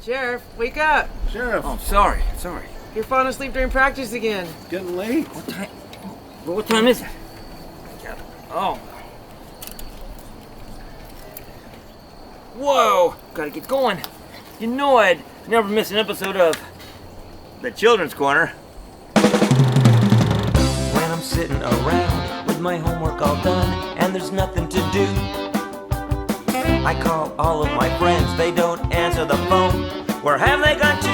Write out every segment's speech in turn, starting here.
Sheriff, wake up. Sheriff. Oh, sorry. You're falling asleep during practice again. It's getting late. What time is it? Oh. Whoa, gotta get going. You know I'd never miss an episode of The Children's Corner. When I'm sitting around with my homework all done and there's nothing to do, I call all of my friends, they don't answer the phone. Where have they gone to?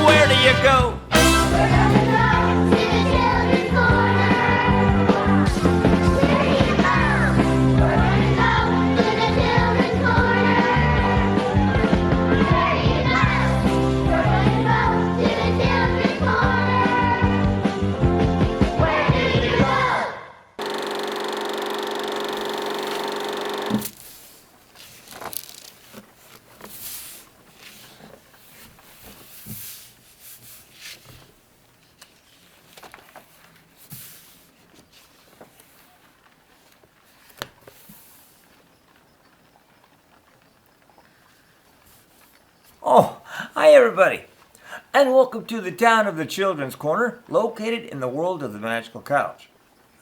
Where do you go? We're gonna go to the children's corner. Where do you go? We're gonna go to the children's corner. Where do you go? We're gonna go to the children's corner. Where do you go? Oh, hi everybody, and welcome to the town of the Children's Corner, located in the world of the Magical Couch.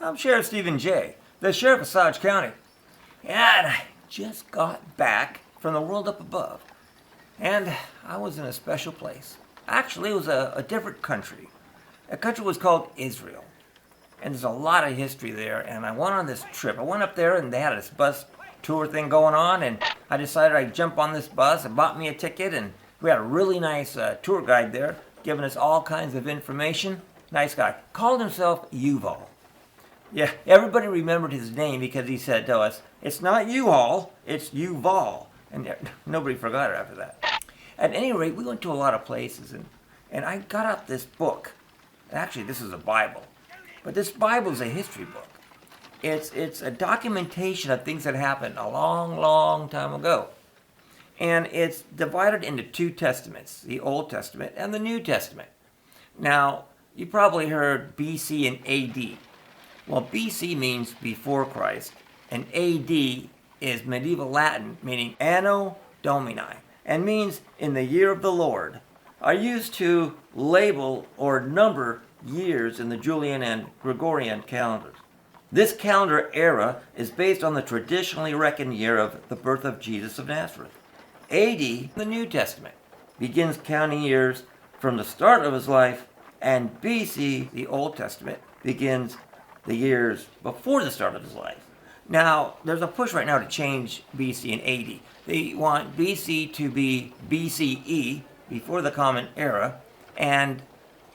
I'm Sheriff Stephen J., the Sheriff of Osage County, and I just got back from the world up above, and I was in a special place. Actually, it was a different country. The country was called Israel, and there's a lot of history there, and I went on this trip. I went up there, and they had this bus tour thing going on, and I decided I'd jump on this bus and bought me a ticket, and we had a really nice tour guide there giving us all kinds of information. Nice guy. Called himself Yuval. Yeah, everybody remembered his name because he said to us, it's not U-Haul, it's Yuval. And nobody forgot it after that. At any rate, we went to a lot of places, and I got out this book. Actually, this is a Bible. But this Bible is a history book. It's a documentation of things that happened a long, long time ago. And it's divided into two testaments, the Old Testament and the New Testament. Now, you probably heard BC and AD. Well, BC means before Christ, and AD is medieval Latin, meaning Anno Domini, and means in the year of the Lord, are used to label or number years in the Julian and Gregorian calendars. This calendar era is based on the traditionally reckoned year of the birth of Jesus of Nazareth. AD, the New Testament, begins counting years from the start of his life, and BC, the Old Testament, begins the years before the start of his life. Now, there's a push right now to change BC and AD. They want BC to be BCE, before the Common Era, and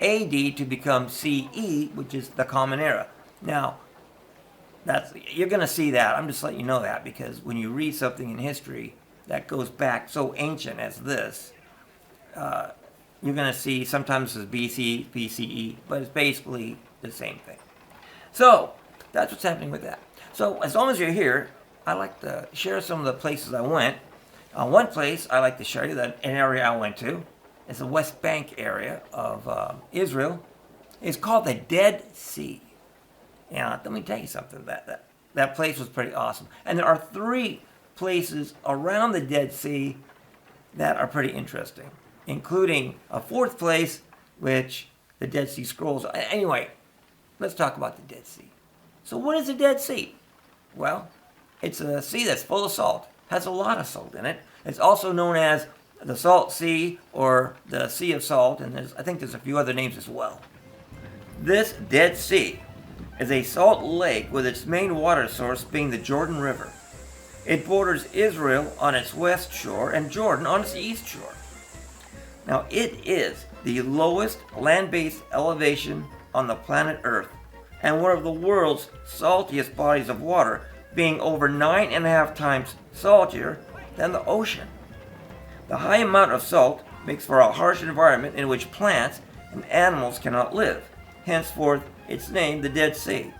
AD to become CE, which is the Common Era. Now, you're going to see that. I'm just letting you know that because when you read something in history that goes back so ancient as this, you're going to see sometimes it's BC, BCE, but it's basically the same thing. So that's what's happening with that. So as long as you're here, I like to share some of the places I went. One place I like to show you, an area I went to, is the West Bank area of Israel. It's called the Dead Sea. Now, let me tell you something. That place was pretty awesome. And there are 3 places around the Dead Sea that are pretty interesting, including a 4th place, which the Dead Sea Scrolls. Anyway, let's talk about the Dead Sea. So what is the Dead Sea? Well, it's a sea that's full of salt, has a lot of salt in it. It's also known as the Salt Sea or the Sea of Salt, and I think there's a few other names as well. This Dead Sea is a salt lake with its main water source being the Jordan River. It borders Israel on its west shore and Jordan on its east shore. Now, it is the lowest land-based elevation on the planet Earth and one of the world's saltiest bodies of water, being over 9.5 times saltier than the ocean. The high amount of salt makes for a harsh environment in which plants and animals cannot live. Henceforth, it's named the Dead Sea.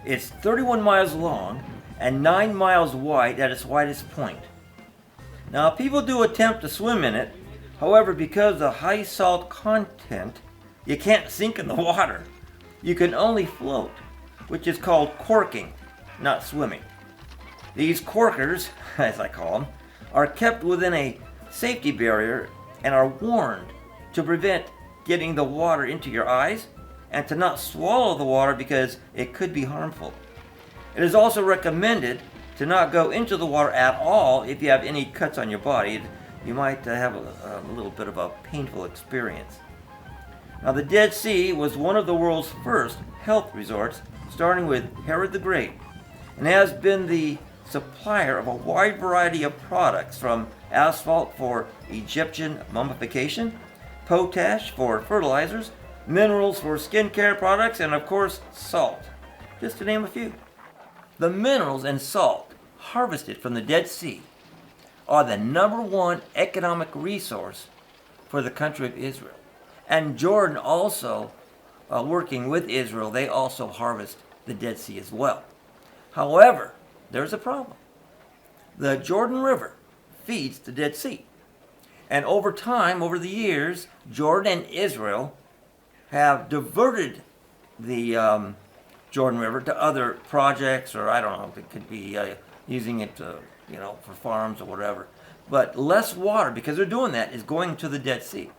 It's 31 miles long and 9 miles wide at its widest point. Now, people do attempt to swim in it. However, because of the high salt content, you can't sink in the water. You can only float, which is called corking, not swimming. These corkers, as I call them, are kept within a safety barrier and are warned to prevent getting the water into your eyes and to not swallow the water because it could be harmful. It is also recommended to not go into the water at all if you have any cuts on your body. You might have a little bit of a painful experience. Now, the Dead Sea was one of the world's first health resorts, starting with Herod the Great, and has been the supplier of a wide variety of products, from asphalt for Egyptian mummification, potash for fertilizers, minerals for skincare products, and of course, salt, just to name a few. The minerals and salt harvested from the Dead Sea are the number one economic resource for the country of Israel. And Jordan also, working with Israel, they also harvest the Dead Sea as well. However, there's a problem. The Jordan River feeds the Dead Sea. And over time, over the years, Jordan and Israel have diverted the Jordan River to other projects, or I don't know, it could be using it to, for farms or whatever. But less water, because they're doing that, is going to the Dead Sea.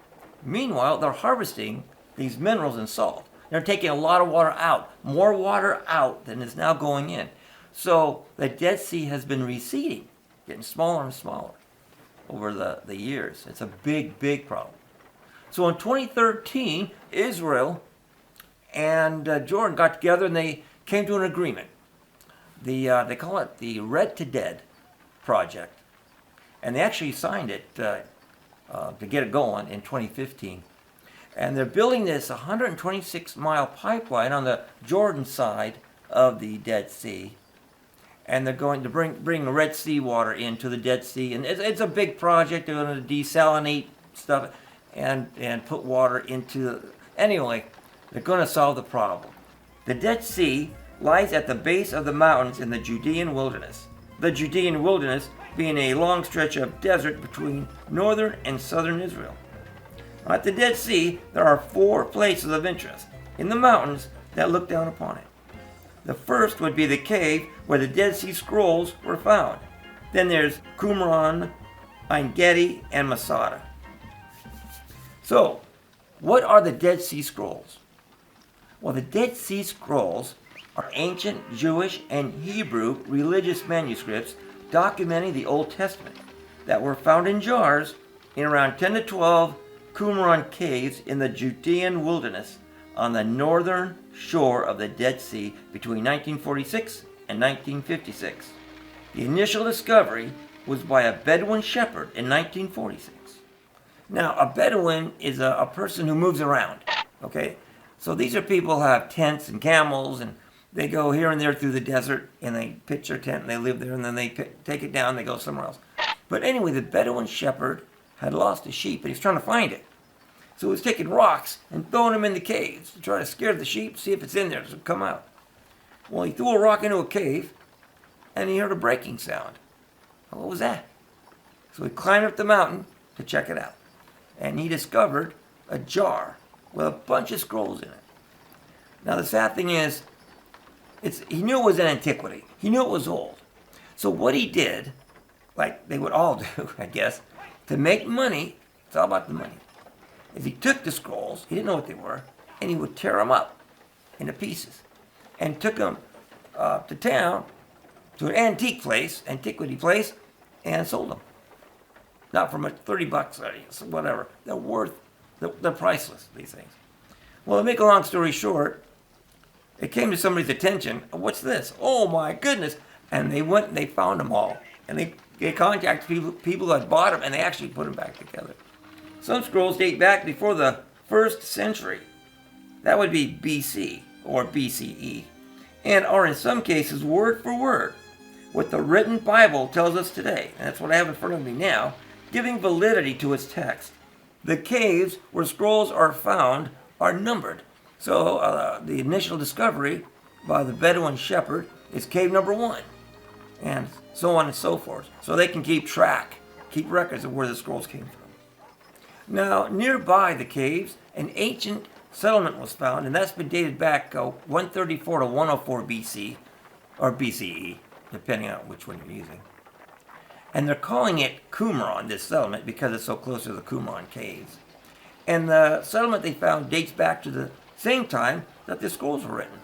Meanwhile, they're harvesting these minerals and salt. They're taking a lot of water out, more water out than is now going in. So the Dead Sea has been receding, getting smaller and smaller over the years. It's a big, big problem. So in 2013, Israel and Jordan got together and they came to an agreement. They call it the Red to Dead Project. And they actually signed it to get it going in 2015. And they're building this 126-mile pipeline on the Jordan side of the Dead Sea. And they're going to bring Red Sea water into the Dead Sea. And it's a big project. They're going to desalinate stuff and put water into... Anyway, they're going to solve the problem. The Dead Sea lies at the base of the mountains in the Judean wilderness. The Judean wilderness being a long stretch of desert between northern and southern Israel. At the Dead Sea, there are 4 places of interest in the mountains that look down upon it. The first would be the cave where the Dead Sea Scrolls were found. Then there's Qumran, Ein Gedi, and Masada. So, what are the Dead Sea Scrolls? Well, the Dead Sea Scrolls are ancient Jewish and Hebrew religious manuscripts documenting the Old Testament that were found in jars in around 10 to 12 Qumran caves in the Judean wilderness on the northern shore of the Dead Sea between 1946 and 1956. The initial discovery was by a Bedouin shepherd in 1946. Now, a Bedouin is a person who moves around, okay? So these are people who have tents and camels, and they go here and there through the desert, and they pitch their tent, and they live there, and then they take it down, and they go somewhere else. But anyway, the Bedouin shepherd had lost a sheep, and he's trying to find it. So he was taking rocks and throwing them in the caves to try to scare the sheep, see if it's in there, so it'll come out. Well, he threw a rock into a cave, and he heard a breaking sound. Well, what was that? So he climbed up the mountain to check it out. And he discovered a jar with a bunch of scrolls in it. Now, the sad thing is, he knew it was an antiquity. He knew it was old. So what he did, like they would all do, I guess, to make money, it's all about the money, is he took the scrolls, he didn't know what they were, and he would tear them up into pieces and took them to town, to an antiquity place, and sold them. Not for much, $30, whatever. They're priceless, these things. Well, to make a long story short, it came to somebody's attention, what's this? Oh my goodness. And they went and they found them all. And they contacted people who had bought them, and they actually put them back together. Some scrolls date back before the 1st century. That would be BC or BCE. And are in some cases word for word what the written Bible tells us today. And that's what I have in front of me now, giving validity to its text. The caves where scrolls are found are numbered. So the initial discovery by the Bedouin shepherd is cave number 1, and so on and so forth. So they can keep records of where the scrolls came from. Now, nearby the caves, an ancient settlement was found, and that's been dated back 134 to 104 BC, or BCE, depending on which one you're using. And they're calling it Qumran, this settlement, because it's so close to the Qumran caves. And the settlement they found dates back to the same time that the scrolls were written.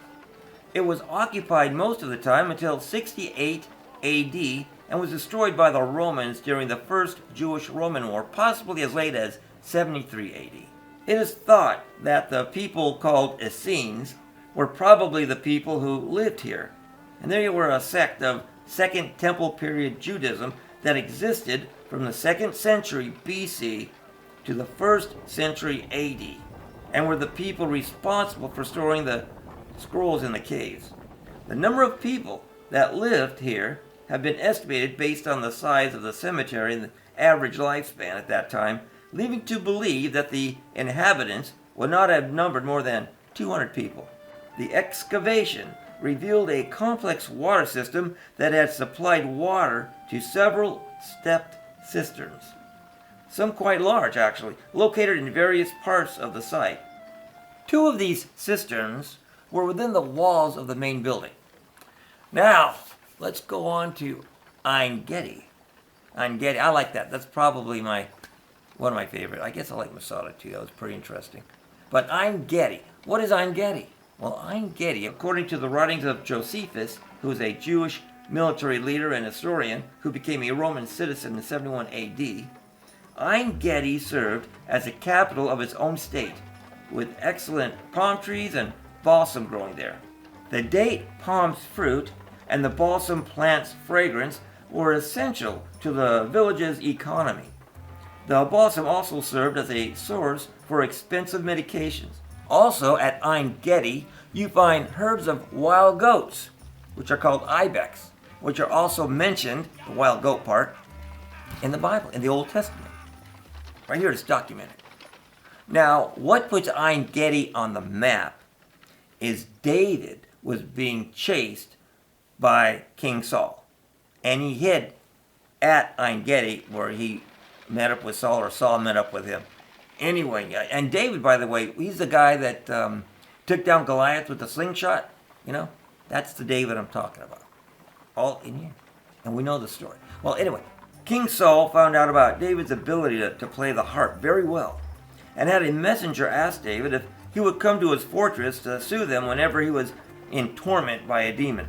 It was occupied most of the time until 68 AD and was destroyed by the Romans during the First Jewish-Roman War, possibly as late as 73 AD. It is thought that the people called Essenes were probably the people who lived here. And they were a sect of Second Temple period Judaism that existed from the 2nd century BC to the 1st century AD, and were the people responsible for storing the scrolls in the caves. The number of people that lived here have been estimated based on the size of the cemetery and the average lifespan at that time, leading to believe that the inhabitants would not have numbered more than 200 people. The excavation revealed a complex water system that had supplied water to several stepped cisterns, some quite large actually, located in various parts of the site. 2 of these cisterns were within the walls of the main building. Now, let's go on to Ein Gedi. Ein Gedi, I like that. That's probably one of my favorite. I guess I like Masada too. That was pretty interesting. But Ein Gedi, what is Ein Gedi? Well, Ein Gedi, according to the writings of Josephus, who is a Jewish military leader and historian who became a Roman citizen in 71 AD, Ein Gedi served as the capital of its own state, with excellent palm trees and balsam growing there. The date palm's fruit and the balsam plant's fragrance were essential to the village's economy. The balsam also served as a source for expensive medications. Also at Ein Gedi, you find herds of wild goats, which are called ibex, which are also mentioned, the wild goat part, in the Bible, in the Old Testament. Right here it's documented. Now, what puts Ein Gedi on the map is David was being chased by King Saul. And he hid at Ein Gedi where he met up with Saul, or Saul met up with him. Anyway, and David, by the way, he's the guy that took down Goliath with the slingshot. You know, that's the David I'm talking about. All in here. And we know the story. Well, anyway, King Saul found out about David's ability to play the harp very well, and had a messenger ask David if he would come to his fortress to soothe him whenever he was in torment by a demon.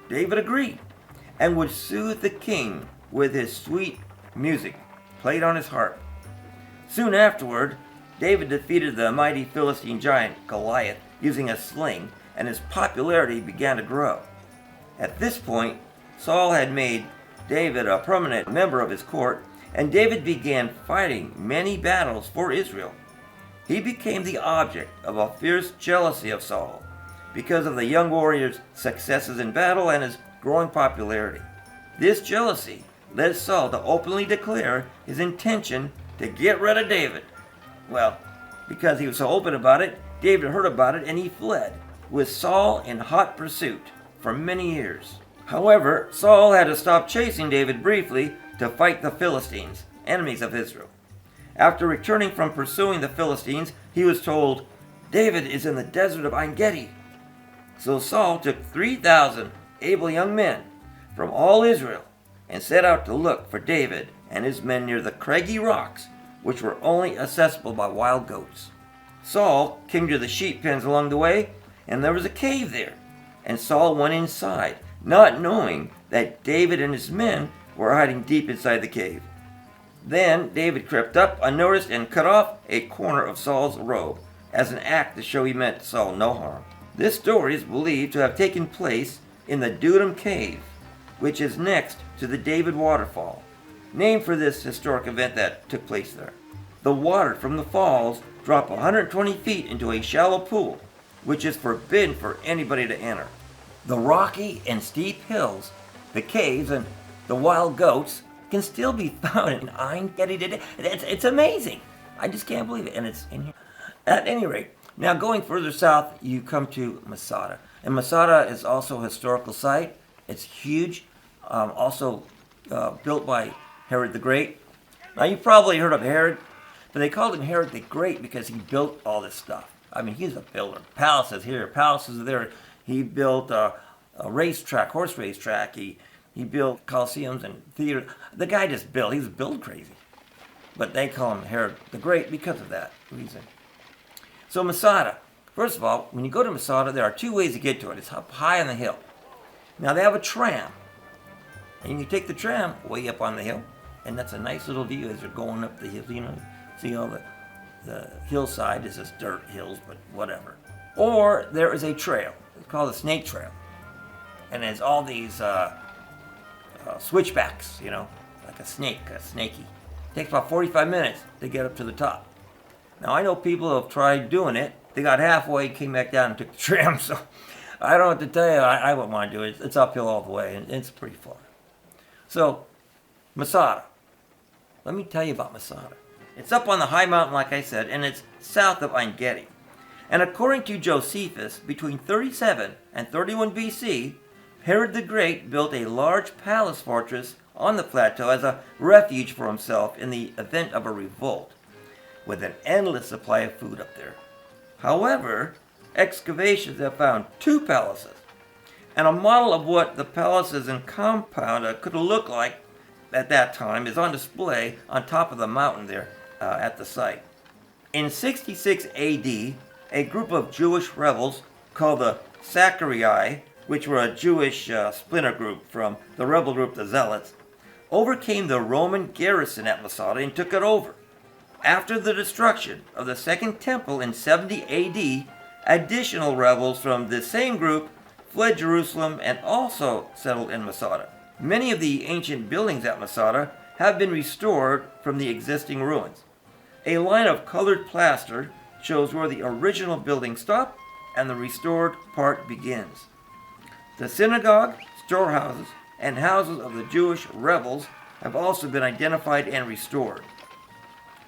David agreed, and would soothe the king with his sweet music played on his harp. Soon afterward, David defeated the mighty Philistine giant Goliath using a sling, and his popularity began to grow. At this point, Saul had made David a permanent member of his court, and David began fighting many battles for Israel. He became the object of a fierce jealousy of Saul because of the young warrior's successes in battle and his growing popularity. This jealousy led Saul to openly declare his intention to get rid of David. Well, because he was so open about it, David heard about it and he fled, with Saul in hot pursuit for many years. However, Saul had to stop chasing David briefly to fight the Philistines, enemies of Israel. After returning from pursuing the Philistines, he was told, "David is in the desert of Ein Gedi." So Saul took 3,000 able young men from all Israel and set out to look for David and his men near the craggy rocks, which were only accessible by wild goats. Saul came to the sheep pens along the way, and there was a cave there, and Saul went inside, not knowing that David and his men were hiding deep inside the cave. Then David crept up unnoticed and cut off a corner of Saul's robe as an act to show he meant Saul no harm. This story is believed to have taken place in the Dudum Cave, which is next to the David Waterfall, named for this historic event that took place there. The water from the falls drop 120 feet into a shallow pool, which is forbidden for anybody to enter. The rocky and steep hills, the caves, and the wild goats can still be found in Ein Gedi today. It's amazing. I just can't believe it, and it's in here. At any rate, now going further south, you come to Masada. And Masada is also a historical site. It's huge, also built by Herod the Great. Now, you've probably heard of Herod, but they called him Herod the Great because he built all this stuff. I mean, he's a builder. Palaces here, palaces there. He built a racetrack, horse racetrack. He He built coliseums and theaters. The guy just built. He was build crazy. But they call him Herod the Great because of that reason. So Masada. First of all, when you go to Masada, there are two ways to get to it. It's up high on the hill. Now they have a tram. And you can take the tram way up on the hill. And that's a nice little view as you're going up the hill. You know, see all the hillside is just dirt hills, but whatever. Or there is a trail. It's called the Snake Trail. And there's all these switchbacks, you know, like a snaky. It takes about 45 minutes to get up to the top. Now I know people who have tried doing it. They got halfway, came back down and took the tram. So I don't know what to tell you. I wouldn't want to do it. It's uphill all the way, and it's pretty far. So Masada. Let me tell you about Masada. It's up on the high mountain, like I said, and it's south of Ein Gedi. And according to Josephus, between 37 and 31 BC, Herod the Great built a large palace fortress on the plateau as a refuge for himself in the event of a revolt, with an endless supply of food up there. However, excavations have found two palaces, and a model of what the palaces and compound could have looked like at that time is on display on top of the mountain there at the site. In 66 AD, a group of Jewish rebels called the Saccarii, which were a Jewish splinter group from the rebel group the Zealots, overcame the Roman garrison at Masada and took it over. After the destruction of the Second Temple in 70 AD, additional rebels from the same group fled Jerusalem and also settled in Masada. Many of the ancient buildings at Masada have been restored from the existing ruins. A line of colored plaster shows where the original building stopped and the restored part begins. The synagogue, storehouses, and houses of the Jewish rebels have also been identified and restored.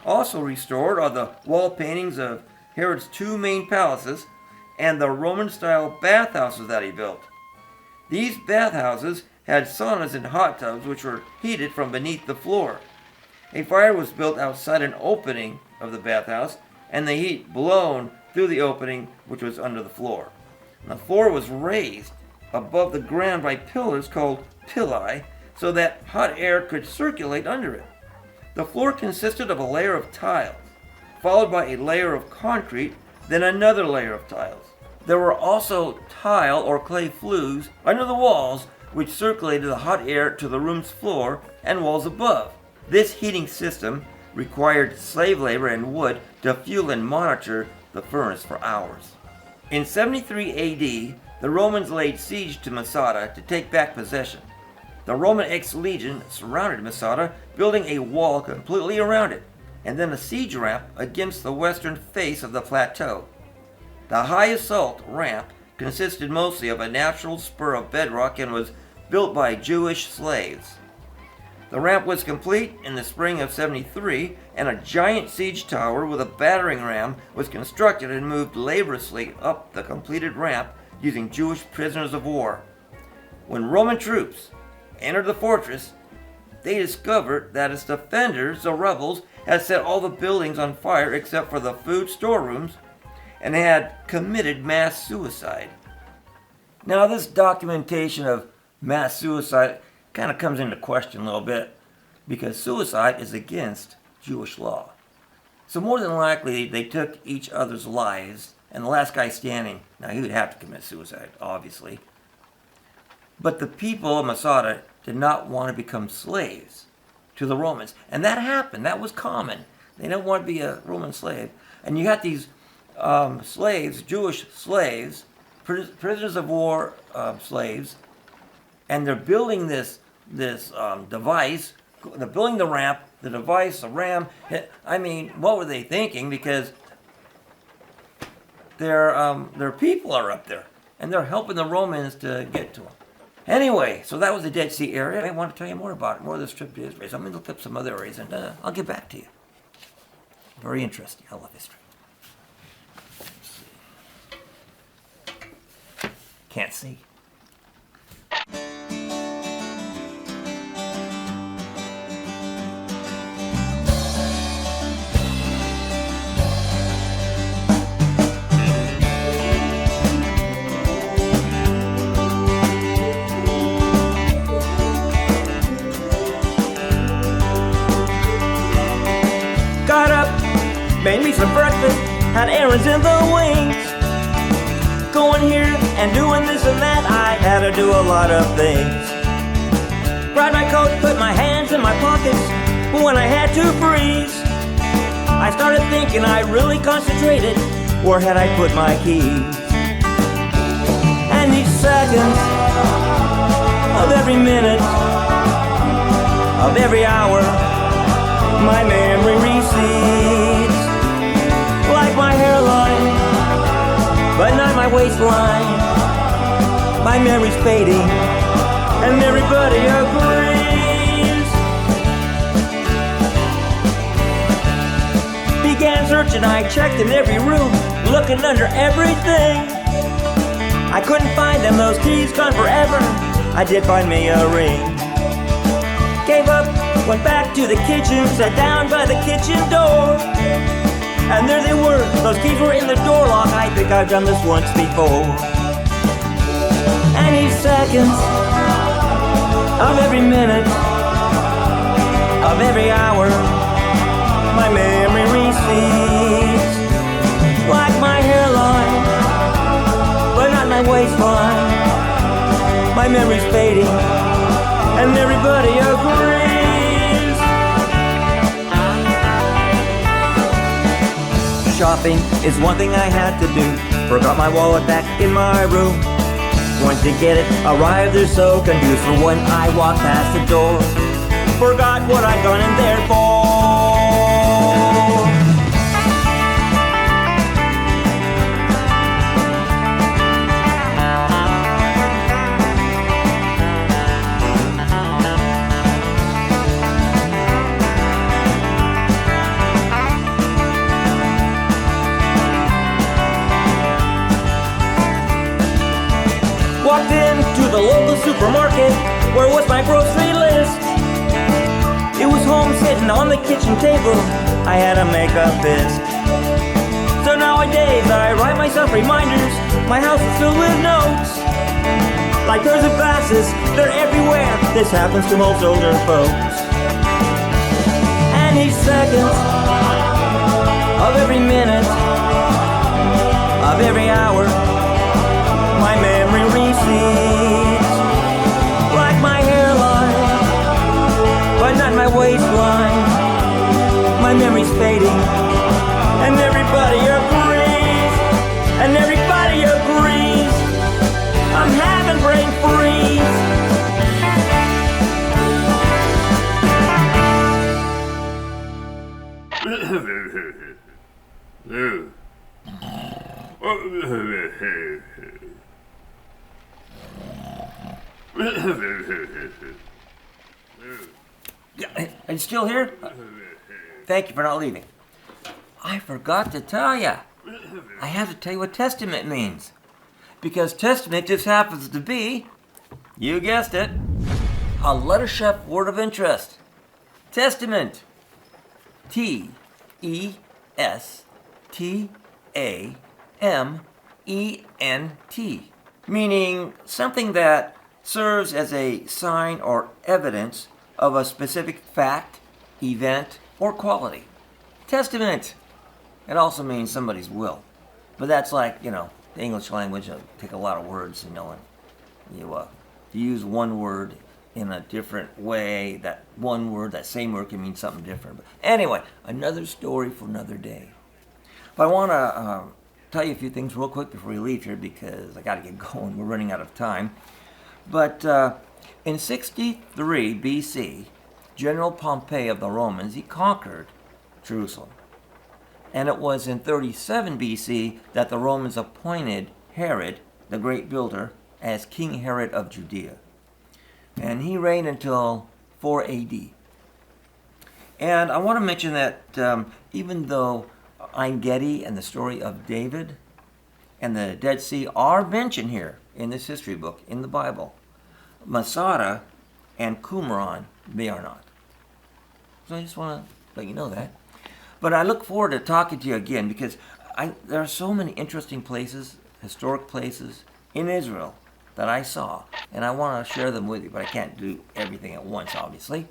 Also restored are the wall paintings of Herod's two main palaces and the Roman-style bathhouses that he built. These bathhouses had saunas and hot tubs which were heated from beneath the floor. A fire was built outside an opening of the bathhouse, and the heat blown through the opening which was under the floor. And the floor was raised above the ground by pillars called pillae, so that hot air could circulate under it. The floor consisted of a layer of tiles, followed by a layer of concrete, then another layer of tiles. There were also tile or clay flues under the walls which circulated the hot air to the room's floor and walls above. This heating system required slave labor and wood to fuel and monitor the furnace for hours. In 73 AD, the Romans laid siege to Masada to take back possession. The Roman ex-legion surrounded Masada, building a wall completely around it, and then a siege ramp against the western face of the plateau. The high assault ramp consisted mostly of a natural spur of bedrock and was built by Jewish slaves. The ramp was complete in the spring of 73, and a giant siege tower with a battering ram was constructed and moved laboriously up the completed ramp using Jewish prisoners of war. When Roman troops entered the fortress, they discovered that its defenders, the rebels, had set all the buildings on fire except for the food storerooms and had committed mass suicide. Now, this documentation of mass suicide kind of comes into question a little bit because suicide is against Jewish law. So more than likely, they took each other's lives, and the last guy standing, now he would have to commit suicide, obviously. But the people of Masada did not want to become slaves to the Romans. And that happened. That was common. They didn't want to be a Roman slave. And you had these slaves, Jewish slaves, prisoners of war slaves, and they're building this device. They're building the ramp, the device, the ram. I mean, what were they thinking? Because their people are up there, and they're helping the Romans to get to them. Anyway, so that was the Dead Sea area. I want to tell you more about it, more of this trip to Israel. So I'm going to look up some other areas, and I'll get back to you. Very interesting. I love history. Can't see. some breakfast, had errands in the wings. Going here and doing this and that, I had to do a lot of things. Grabbed my coat, put my hands in my pockets, but when I had to freeze, I started thinking, I really concentrated, where had I put my keys? And each second of every minute, of every hour, my memory recedes. Like my hairline, but not my waistline. My memory's fading, and everybody agrees. Began searching, I checked in every room, looking under everything. I couldn't find them, those keys gone forever. I did find me a ring. Gave up, went back to the kitchen, sat down by the kitchen door. And there they were, those keys were in the door lock. I think I've done this once before. And each second of every minute, of every hour, my memory recedes. Like my hairline, but not my waistline. My memory's fading, and everybody agrees. Shopping is one thing I had to do. Forgot my wallet back in my room. Went to get it, arrived there so confused for when I walked past the door. Forgot what I'd gone in there for. Walked into the local supermarket, where was my grocery list? It was home sitting on the kitchen table, I had to make a fist. So nowadays I write myself reminders, my house is filled with notes. Like pairs of glasses, they're everywhere, this happens to most older folks. And each second of every minute, of every hour, my memory recedes. Like my hairline, but not my waistline. My memory's fading, and everybody agrees. And everybody agrees, I'm having brain freeze. Are you still here? Thank you for not leaving. I forgot to tell you. I have to tell you what testament means. Because testament just happens to be, you guessed it, a letter chef word of interest. Testament. T-E-S-T-A-M-E-N-T. Meaning something that serves as a sign or evidence of a specific fact, event, or quality. Testament. It also means somebody's will. But that's like, the English language, take a lot of words, and you use one word in a different way. That one word, that same word can mean something different. But anyway, another story for another day. But I want to tell you a few things real quick before we leave here because I got to get going. We're running out of time. But in 63 BC, General Pompey of the Romans, he conquered Jerusalem. And it was in 37 BC that the Romans appointed Herod, the great builder, as King Herod of Judea. And he reigned until 4 AD. And I want to mention that even though Ein Gedi and the story of David and the Dead Sea are mentioned here in this history book, in the Bible, Masada and Qumran, they are not. So I just want to let you know that. But I look forward to talking to you again because there are so many interesting places, historic places in Israel that I saw. And I want to share them with you, but I can't do everything at once, obviously.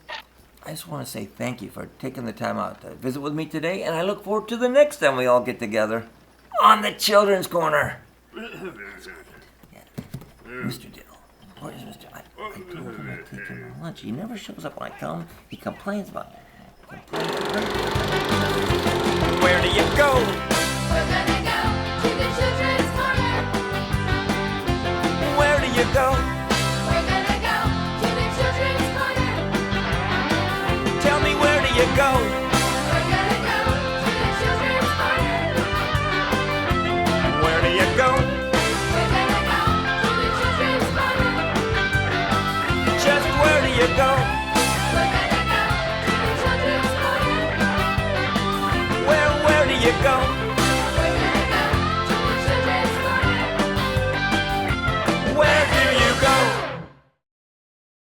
I just want to say thank you for taking the time out to visit with me today, and I look forward to the next time we all get together on the Children's Corner. Mr. Dill. Where is Mr. I told him I'd take him to lunch. He never shows up when I tell him. He complains about it. Where do you go? We're gonna go to the children's corner. Where do you go? We're gonna go to the children's corner. Tell me, where do you go? We're gonna go to the children's corner. Where do you go? We're gonna go to the children's corner. Just where do you go?